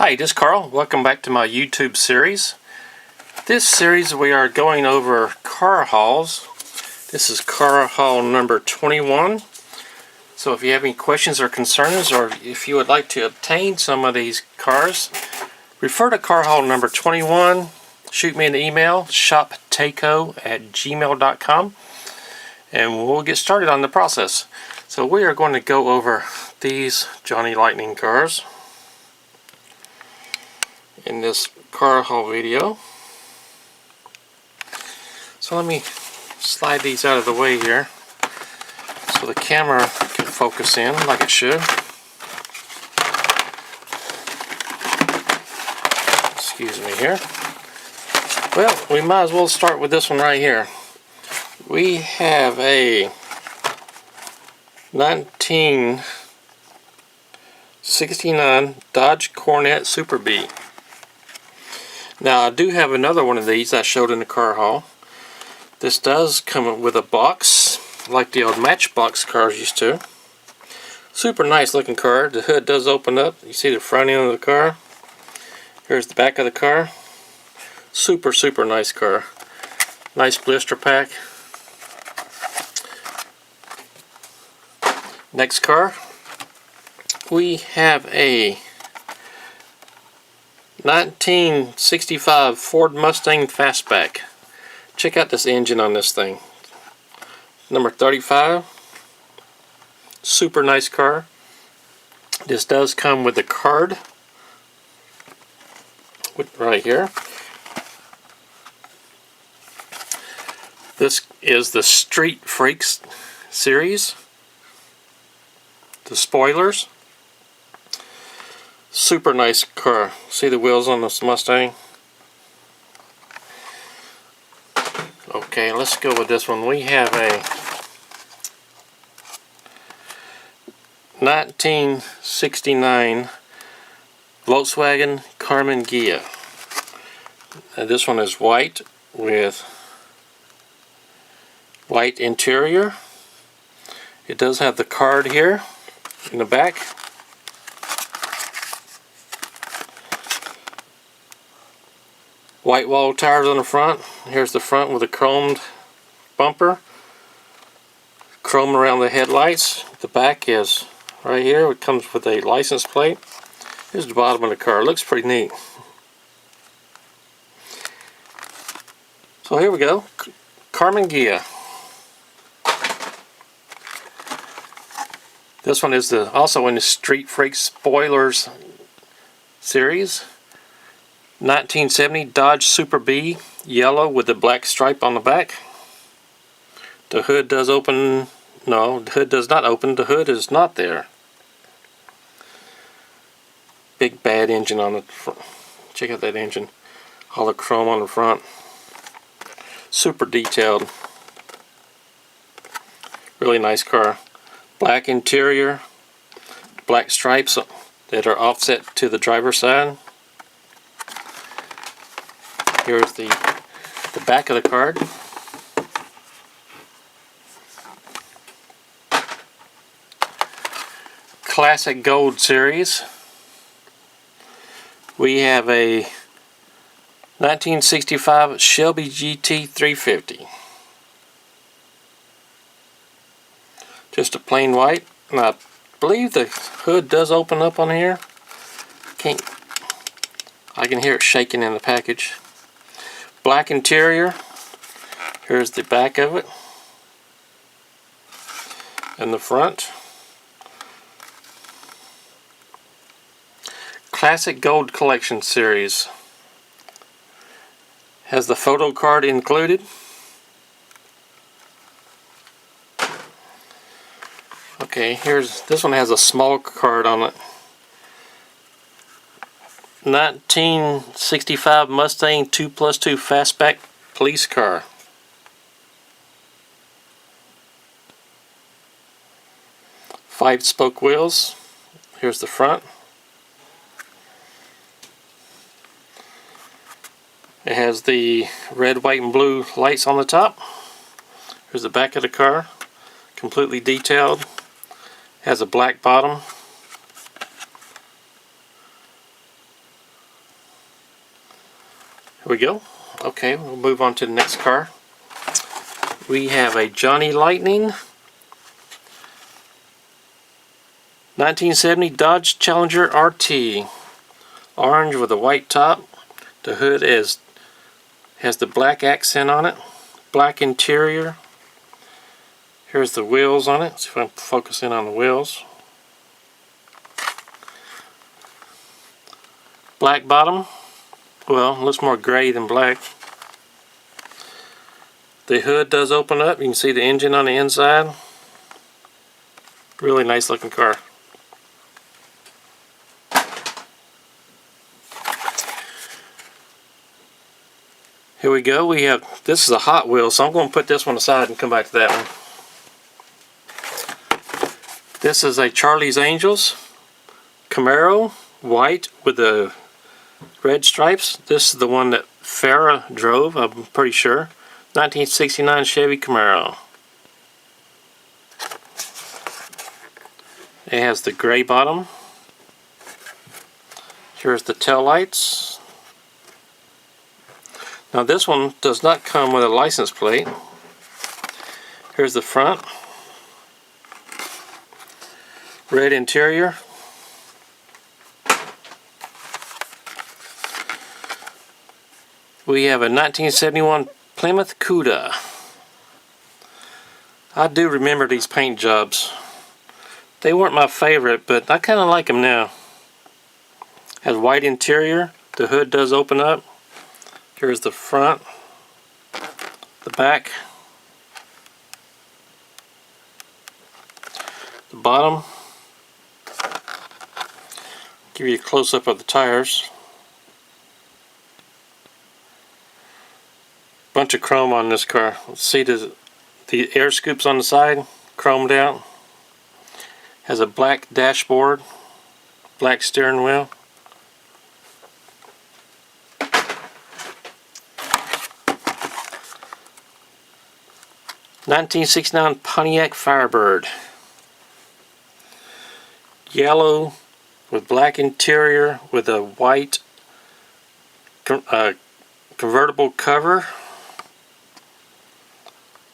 Hi, this is Carl. Welcome back to my YouTube series. This series we are going over car hauls. This is car haul number 21. So if you have any questions or concerns, or if you would like to obtain some of these cars, refer to car haul number 21. Shoot me an email, shoptaco@gmail.com, and we'll get started on the process. So we are going to go over these Johnny Lightning cars in this car haul video. So let me slide these out of the way here so the camera can focus in like it should. Excuse me here. Well, we might as well start with this one right here. We have a 1969 Dodge Corvette Super B. Now I do have another one of these I showed in the car haul. This does come with a box like the old Matchbox cars used to. Super nice looking car. The hood does open up. You see the front end of the car. Here's the back of the car. Super nice car. Nice blister pack. Next car, we have a 1965 Ford Mustang Fastback. Check out this engine on this thing. Number 35. Super nice car. This does come with a card right here. This is the Street Freaks series. The spoilers. Super nice car. See the wheels on this Mustang? Okay, let's go with this one. We have a 1969 Volkswagen Karmann Ghia. This one is white with white interior. It does have the card here in the back. White wall tires on the front. Here's the front with a chromed bumper. Chrome around the headlights. The back is right here. It comes with a license plate. Here's the bottom of the car. It looks pretty neat. So here we go. Karmann Ghia. This one is also in the Street Freaks Spoilers series. 1970 Dodge Super B, yellow with the black stripe on the back. The hood does open. No, the hood does not open. The hood is not there. Big bad engine on the front. Check out that engine. All the chrome on the front. Super detailed. Really nice car. Black interior. Black stripes that are offset to the driver's side. Here's the back of the card. Classic Gold series. We have a 1965 Shelby GT 350. Just a plain white. And I believe the hood does open up on here. I can hear it shaking in the package. Black interior. Here's the back of it. And the front. Classic Gold Collection series. Has the photo card included. Okay, this one has a small card on it. 1965 Mustang 2+2 Fastback police car. Five spoke wheels. Here's the front. It has the red, white, and blue lights on the top. Here's the back of the car. Completely detailed. Has a black bottom. we go. Okay, we'll move on to the next car. We have a Johnny Lightning 1970 Dodge Challenger RT. Orange with a white top. The hood has the black accent on it. Black interior. Here's the wheels on it. See if I can focus in on the wheels. Black bottom. Well, it looks more gray than black. The hood does open up. You can see the engine on the inside. Really nice looking car. Here we go. We have, this is a Hot Wheels, so I'm going to put this one aside and come back to that one. This is a Charlie's Angels Camaro, white with the red stripes. This is the one that Farrah drove, I'm pretty sure. 1969 Chevy Camaro. It has the gray bottom. Here's the tail lights. Now this one does not come with a license plate. Here's the front. Red interior. We have a 1971 Plymouth Cuda. I do remember these paint jobs. They weren't my favorite, but I kind of like them now. Has white interior. The hood does open up. Here's the front, the back, the bottom. Give you a close-up of the tires. Bunch of chrome on this car. Let's see the air scoops on the side, chromed out. Has a black dashboard, black steering wheel. '69 Pontiac Firebird. Yellow with black interior with a white convertible cover.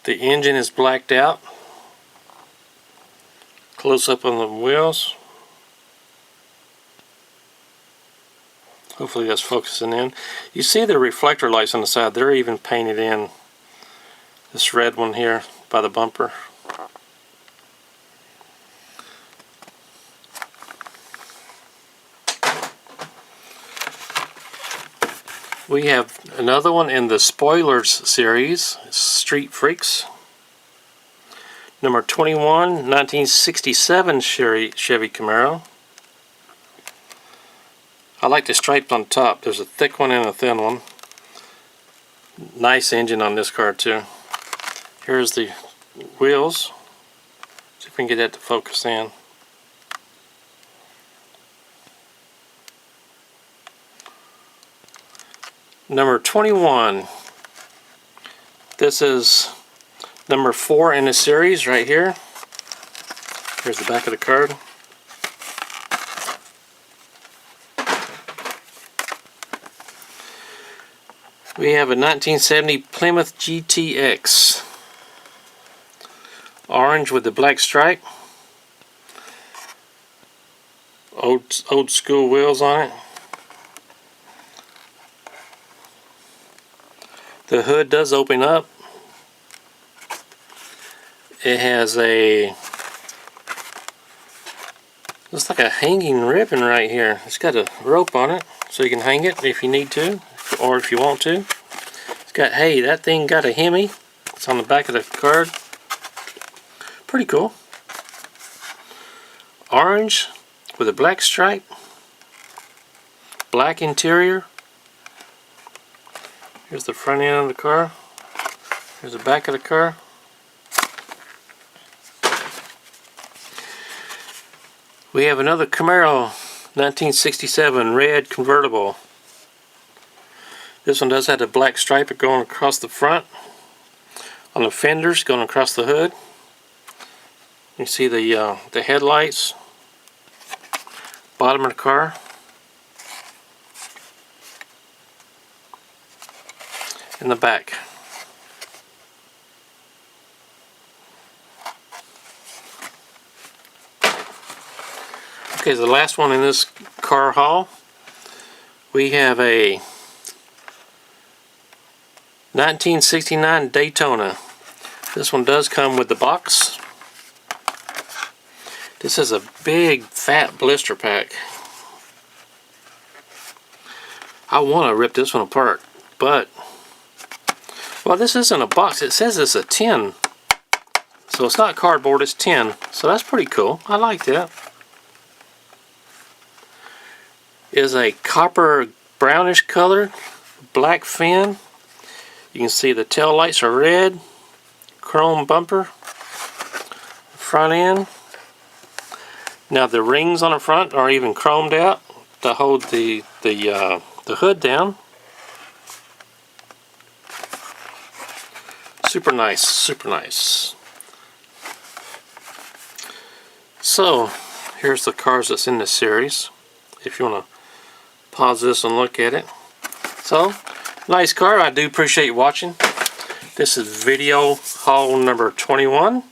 The engine is blacked out. Close up on the wheels. Hopefully that's focusing in. You see the reflector lights on the side. They're even painted in. This red one here by the bumper. We have another one in the Spoilers series, Street Freaks. Number 21, 1967 Chevy Camaro. I like the stripes on top. There's a thick one and a thin one. Nice engine on this car too. Here's the wheels. See if we can get that to focus in. Number 21. This is number 4 in the series right here. Here's the back of the card. We have a 1970 Plymouth GTX. Orange with the black stripe. Old school wheels on it. The hood does open up. It has looks like a hanging ribbon right here. It's got a rope on it so you can hang it if you need to or if you want to. It's got, hey, that thing got a Hemi. It's on the back of the card. Pretty cool. Orange with a black stripe. Black interior. Here's the front end of the car. Here's the back of the car. We have another Camaro 1967 red convertible. This one does have a black stripe going across the front. On the fenders going across the hood. You see the headlights. Bottom of the car. in the back. Okay, the last one in this car haul, we have a 1969 Daytona. This one does come with the box. This is a big fat blister pack. I want to rip this one apart, but well, this isn't a box. It says it's a tin, so it's not cardboard, it's tin, so that's pretty cool. I like that. Is a copper brownish color, black fin. You can see the tail lights are red, chrome bumper, front end. Now the rings on the front are even chromed out to hold the hood down. Super nice, super nice. So here's the cars that's in this series, if you want to pause this and look at it. So, nice car. I do appreciate you watching. This is video haul number 21.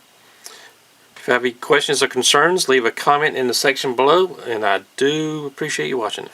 If you have any questions or concerns, leave a comment in the section below, and I do appreciate you watching.